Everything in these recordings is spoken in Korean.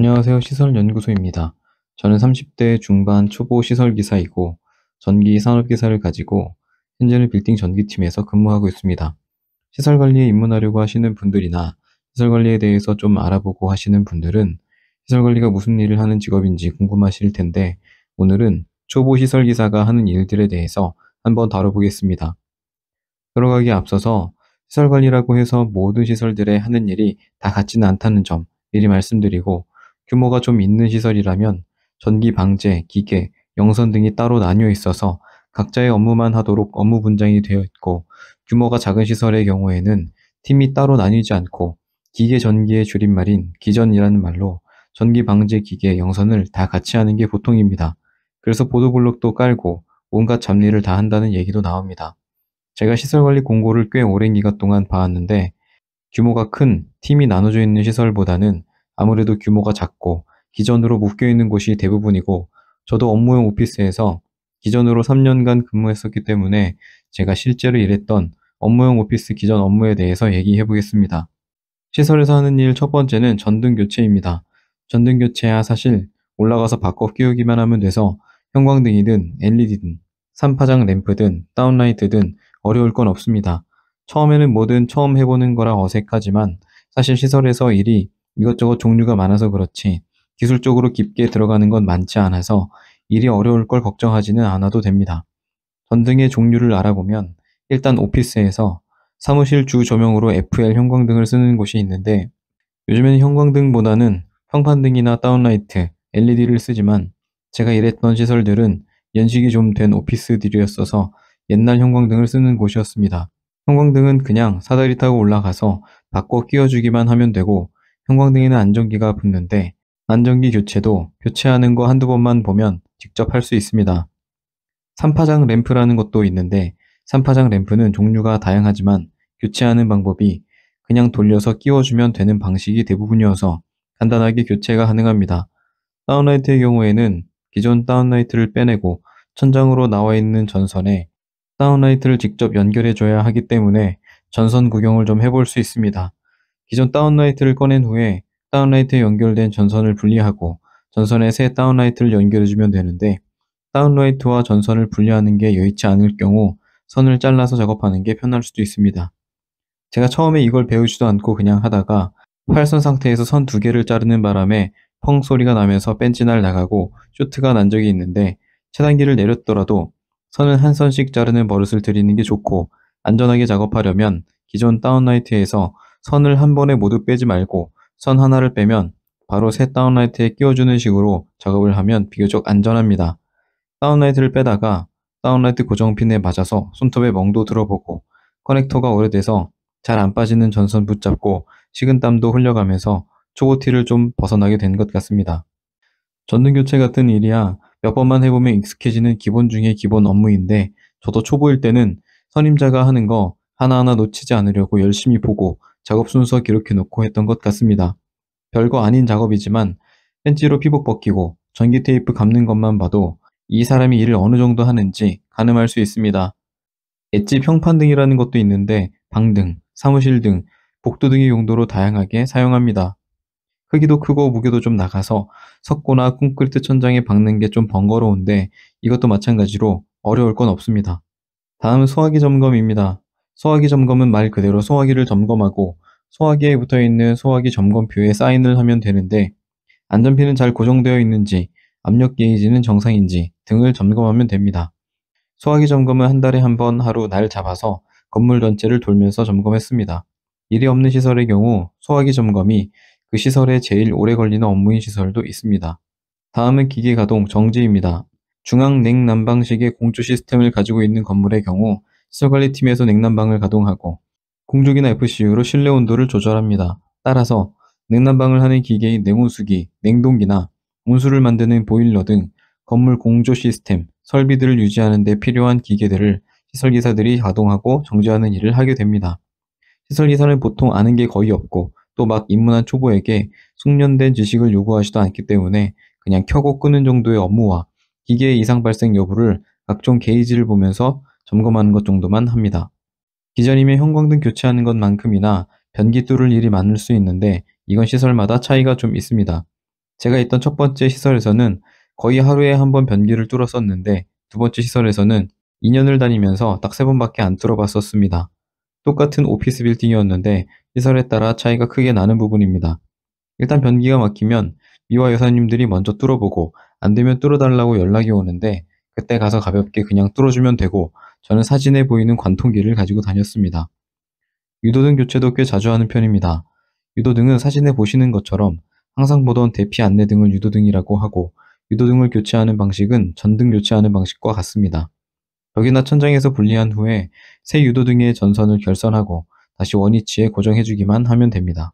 안녕하세요. 시설연구소입니다. 저는 30대 중반 초보 시설기사이고 전기 산업기사를 가지고 현재는 빌딩 전기팀에서 근무하고 있습니다. 시설관리에 입문하려고 하시는 분들이나 시설관리에 대해서 좀 알아보고 하시는 분들은 시설관리가 무슨 일을 하는 직업인지 궁금하실 텐데 오늘은 초보 시설기사가 하는 일들에 대해서 한번 다뤄보겠습니다. 들어가기에 앞서서 시설관리라고 해서 모든 시설들에 하는 일이 다 같지는 않다는 점 미리 말씀드리고 규모가 좀 있는 시설이라면 전기 방제, 기계, 영선 등이 따로 나뉘어 있어서 각자의 업무만 하도록 업무 분장이 되어 있고 규모가 작은 시설의 경우에는 팀이 따로 나뉘지 않고 기계 전기의 줄임말인 기전이라는 말로 전기 방제 기계 영선을 다 같이 하는 게 보통입니다. 그래서 보도블록도 깔고 온갖 잡일을 다 한다는 얘기도 나옵니다. 제가 시설관리 공고를 꽤 오랜 기간 동안 봐왔는데 규모가 큰 팀이 나눠져 있는 시설보다는 아무래도 규모가 작고 기존으로 묶여있는 곳이 대부분이고 저도 업무용 오피스에서 기존으로 3년간 근무했었기 때문에 제가 실제로 일했던 업무용 오피스 기존 업무에 대해서 얘기해 보겠습니다. 시설에서 하는 일 첫 번째는 전등 교체입니다. 전등 교체야 사실 올라가서 바꿔 끼우기만 하면 돼서 형광등이든 LED든 3파장 램프든 다운라이트든 어려울 건 없습니다. 처음에는 뭐든 처음 해보는 거라 어색하지만 사실 시설에서 일이 이것저것 종류가 많아서 그렇지 기술적으로 깊게 들어가는 건 많지 않아서 일이 어려울 걸 걱정하지는 않아도 됩니다. 전등의 종류를 알아보면 일단 오피스에서 사무실 주 조명으로 FL 형광등을 쓰는 곳이 있는데 요즘에는 형광등보다는 평판등이나 다운라이트, LED를 쓰지만 제가 일했던 시설들은 연식이 좀 된 오피스들이었어서 옛날 형광등을 쓰는 곳이었습니다. 형광등은 그냥 사다리 타고 올라가서 바꿔 끼워주기만 하면 되고 형광등에는 안전기가 붙는데 안전기 교체도 교체하는 거 한두 번만 보면 직접 할 수 있습니다. 3파장 램프라는 것도 있는데 3파장 램프는 종류가 다양하지만 교체하는 방법이 그냥 돌려서 끼워주면 되는 방식이 대부분이어서 간단하게 교체가 가능합니다. 다운라이트의 경우에는 기존 다운라이트를 빼내고 천장으로 나와 있는 전선에 다운라이트를 직접 연결해줘야 하기 때문에 전선 구경을 좀 해볼 수 있습니다. 기존 다운라이트를 꺼낸 후에 다운라이트에 연결된 전선을 분리하고 전선에 새 다운라이트를 연결해주면 되는데 다운라이트와 전선을 분리하는 게 여의치 않을 경우 선을 잘라서 작업하는 게 편할 수도 있습니다. 제가 처음에 이걸 배우지도 않고 그냥 하다가 활선 상태에서 선 두 개를 자르는 바람에 펑 소리가 나면서 벤치날 나가고 쇼트가 난 적이 있는데 차단기를 내렸더라도 선은 한 선씩 자르는 버릇을 들이는 게 좋고 안전하게 작업하려면 기존 다운라이트에서 선을 한 번에 모두 빼지 말고 선 하나를 빼면 바로 새 다운라이트에 끼워주는 식으로 작업을 하면 비교적 안전합니다. 다운라이트를 빼다가 다운라이트 고정핀에 맞아서 손톱에 멍도 들어보고 커넥터가 오래돼서 잘 안 빠지는 전선 붙잡고 식은땀도 흘려가면서 초보티를 좀 벗어나게 된 것 같습니다. 전등 교체 같은 일이야 몇 번만 해보면 익숙해지는 기본 중에 기본 업무인데 저도 초보일 때는 선임자가 하는 거 하나하나 놓치지 않으려고 열심히 보고 작업 순서 기록해 놓고 했던 것 같습니다. 별거 아닌 작업이지만 펜치로 피복 벗기고 전기 테이프 감는 것만 봐도 이 사람이 일을 어느 정도 하는지 가늠할 수 있습니다. 엣지 평판등이라는 것도 있는데 방등, 사무실 등, 복도 등의 용도로 다양하게 사용합니다. 크기도 크고 무게도 좀 나가서 석고나 콘크리트 천장에 박는 게 좀 번거로운데 이것도 마찬가지로 어려울 건 없습니다. 다음은 소화기 점검입니다. 소화기 점검은 말 그대로 소화기를 점검하고 소화기에 붙어있는 소화기 점검표에 사인을 하면 되는데 안전핀은 잘 고정되어 있는지, 압력 게이지는 정상인지 등을 점검하면 됩니다. 소화기 점검은 한 달에 한 번 하루 날 잡아서 건물 전체를 돌면서 점검했습니다. 일이 없는 시설의 경우 소화기 점검이 그 시설에 제일 오래 걸리는 업무인 시설도 있습니다. 다음은 기계 가동 정지입니다. 중앙 냉난방식의 공조 시스템을 가지고 있는 건물의 경우 시설관리팀에서 냉난방을 가동하고 공조기나 FCU로 실내 온도를 조절합니다. 따라서 냉난방을 하는 기계인 냉온수기, 냉동기나 온수를 만드는 보일러 등 건물 공조 시스템, 설비들을 유지하는 데 필요한 기계들을 시설기사들이 가동하고 정지하는 일을 하게 됩니다. 시설기사는 보통 아는 게 거의 없고 또 막 입문한 초보에게 숙련된 지식을 요구하지도 않기 때문에 그냥 켜고 끄는 정도의 업무와 기계의 이상 발생 여부를 각종 게이지를 보면서 점검하는 것 정도만 합니다. 기존이면 형광등 교체하는 것만큼이나 변기 뚫을 일이 많을 수 있는데 이건 시설마다 차이가 좀 있습니다. 제가 있던 첫 번째 시설에서는 거의 하루에 한 번 변기를 뚫었었는데 두 번째 시설에서는 2년을 다니면서 딱 3번밖에 안 뚫어봤었습니다. 똑같은 오피스 빌딩이었는데 시설에 따라 차이가 크게 나는 부분입니다. 일단 변기가 막히면 미화 여사님들이 먼저 뚫어보고 안 되면 뚫어달라고 연락이 오는데 그때 가서 가볍게 그냥 뚫어주면 되고 저는 사진에 보이는 관통기를 가지고 다녔습니다. 유도등 교체도 꽤 자주 하는 편입니다. 유도등은 사진에 보시는 것처럼 항상 보던 대피 안내등을 유도등이라고 하고 유도등을 교체하는 방식은 전등 교체하는 방식과 같습니다. 벽이나 천장에서 분리한 후에 새 유도등의 전선을 결선하고 다시 원위치에 고정해주기만 하면 됩니다.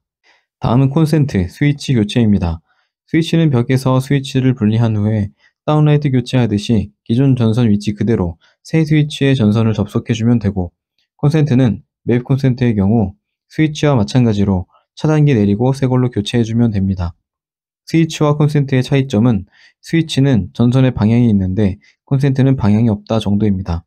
다음은 콘센트, 스위치 교체입니다. 스위치는 벽에서 스위치를 분리한 후에 다운라이트 교체하듯이 기존 전선 위치 그대로 새 스위치에 전선을 접속해주면 되고 콘센트는 맵 콘센트의 경우 스위치와 마찬가지로 차단기 내리고 새 걸로 교체해주면 됩니다. 스위치와 콘센트의 차이점은 스위치는 전선의 방향이 있는데 콘센트는 방향이 없다 정도입니다.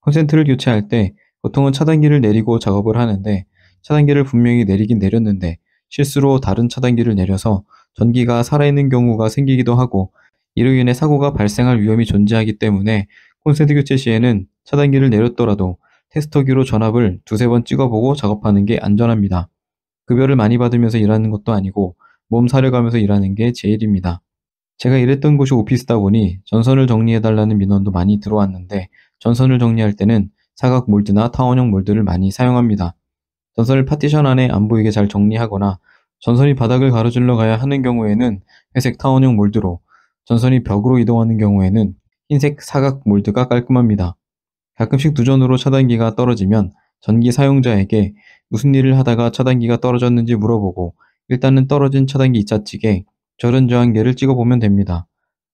콘센트를 교체할 때 보통은 차단기를 내리고 작업을 하는데 차단기를 분명히 내리긴 내렸는데 실수로 다른 차단기를 내려서 전기가 살아있는 경우가 생기기도 하고 이로 인해 사고가 발생할 위험이 존재하기 때문에 콘센트 교체 시에는 차단기를 내렸더라도 테스터기로 전압을 두세 번 찍어보고 작업하는 게 안전합니다. 급여를 많이 받으면서 일하는 것도 아니고 몸 사려가면서 일하는 게 제일입니다. 제가 일했던 곳이 오피스다 보니 전선을 정리해달라는 민원도 많이 들어왔는데 전선을 정리할 때는 사각 몰드나 타원형 몰드를 많이 사용합니다. 전선을 파티션 안에 안 보이게 잘 정리하거나 전선이 바닥을 가로질러 가야 하는 경우에는 회색 타원형 몰드로, 전선이 벽으로 이동하는 경우에는 흰색 사각 몰드가 깔끔합니다. 가끔씩 누전으로 차단기가 떨어지면 전기 사용자에게 무슨 일을 하다가 차단기가 떨어졌는지 물어보고 일단은 떨어진 차단기 이차측에 절연 저항계를 찍어보면 됩니다.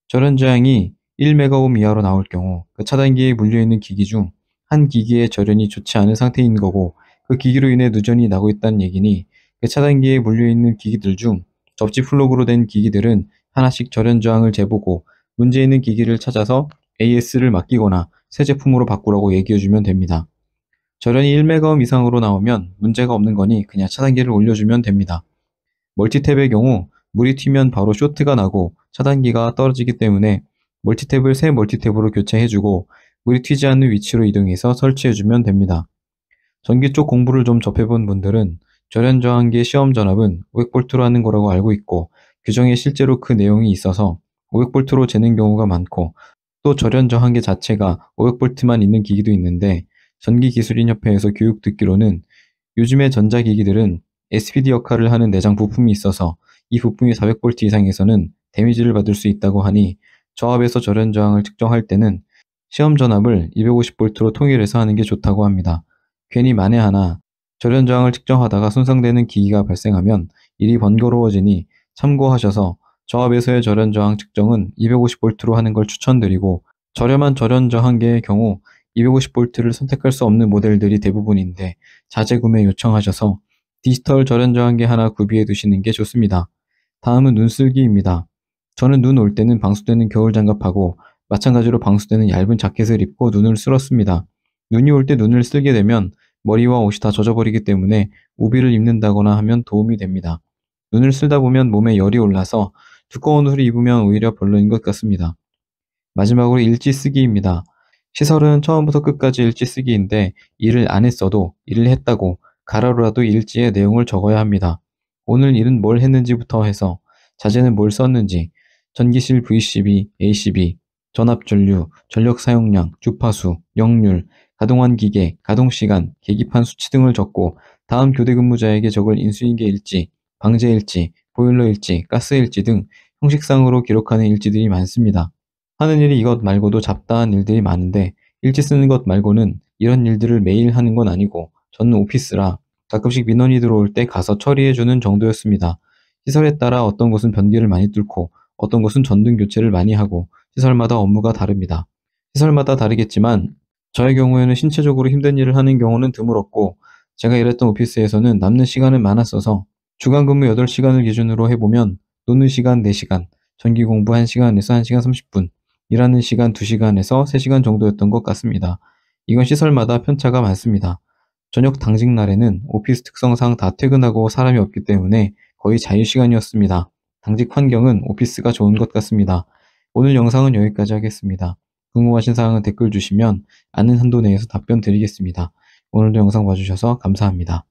절연 저항이 1메가옴 이하로 나올 경우 그 차단기에 물려있는 기기 중 한 기기의 절연이 좋지 않은 상태인 거고 그 기기로 인해 누전이 나고 있다는 얘기니 그 차단기에 물려있는 기기들 중 접지 플러그로 된 기기들은 하나씩 절연 저항을 재보고 문제 있는 기기를 찾아서 AS를 맡기거나 새 제품으로 바꾸라고 얘기해주면 됩니다. 절연이 1메가옴 이상으로 나오면 문제가 없는 거니 그냥 차단기를 올려주면 됩니다. 멀티탭의 경우 물이 튀면 바로 쇼트가 나고 차단기가 떨어지기 때문에 멀티탭을 새 멀티탭으로 교체해주고 물이 튀지 않는 위치로 이동해서 설치해주면 됩니다. 전기 쪽 공부를 좀 접해본 분들은 절연 저항기의 시험 전압은 500V로 하는 거라고 알고 있고 규정에 실제로 그 내용이 있어서 500V로 재는 경우가 많고 또 절연 저항기 자체가 500V만 있는 기기도 있는데 전기기술인협회에서 교육 듣기로는 요즘의 전자기기들은 SPD 역할을 하는 내장 부품이 있어서 이 부품이 400V 이상에서는 데미지를 받을 수 있다고 하니 저압에서 절연 저항을 측정할 때는 시험 전압을 250V로 통일해서 하는 게 좋다고 합니다. 괜히 만에 하나 절연 저항을 측정하다가 손상되는 기기가 발생하면 일이 번거로워지니 참고하셔서 저압에서의 절연 저항 측정은 250V로 하는 걸 추천드리고 저렴한 절연 저항계의 경우 250V를 선택할 수 없는 모델들이 대부분인데 자재 구매 요청하셔서 디지털 절연 저항계 하나 구비해 두시는 게 좋습니다. 다음은 눈쓸기입니다. 저는 눈 올 때는 방수되는 겨울 장갑하고 마찬가지로 방수되는 얇은 자켓을 입고 눈을 쓸었습니다. 눈이 올 때 눈을 쓸게 되면 머리와 옷이 다 젖어버리기 때문에 우비를 입는다거나 하면 도움이 됩니다. 눈을 쓸다 보면 몸에 열이 올라서 두꺼운 옷을 입으면 오히려 별로인 것 같습니다. 마지막으로 일지 쓰기입니다. 시설은 처음부터 끝까지 일지 쓰기인데 일을 안 했어도 일을 했다고 가로로라도 일지에 내용을 적어야 합니다. 오늘 일은 뭘 했는지부터 해서 자재는 뭘 썼는지, 전기실 VCB, ACB, 전압전류, 전력 사용량, 주파수, 역률, 가동한 기계, 가동시간, 계기판 수치 등을 적고 다음 교대 근무자에게 적을 인수인계 일지, 방제 일지, 보일러 일지, 가스 일지 등 형식상으로 기록하는 일지들이 많습니다. 하는 일이 이것 말고도 잡다한 일들이 많은데 일지 쓰는 것 말고는 이런 일들을 매일 하는 건 아니고 저는 오피스라 가끔씩 민원이 들어올 때 가서 처리해주는 정도였습니다. 시설에 따라 어떤 곳은 변기를 많이 뚫고 어떤 곳은 전등 교체를 많이 하고 시설마다 업무가 다릅니다. 시설마다 다르겠지만 저의 경우에는 신체적으로 힘든 일을 하는 경우는 드물었고 제가 일했던 오피스에서는 남는 시간은 많았어서 주간 근무 8시간을 기준으로 해보면 노는 시간 4시간, 전기 공부 1시간에서 1시간 30분, 일하는 시간 2시간에서 3시간 정도였던 것 같습니다. 이건 시설마다 편차가 많습니다. 저녁 당직 날에는 오피스 특성상 다 퇴근하고 사람이 없기 때문에 거의 자유시간이었습니다. 당직 환경은 오피스가 좋은 것 같습니다. 오늘 영상은 여기까지 하겠습니다. 궁금하신 사항은 댓글 주시면 아는 한도 내에서 답변 드리겠습니다. 오늘도 영상 봐주셔서 감사합니다.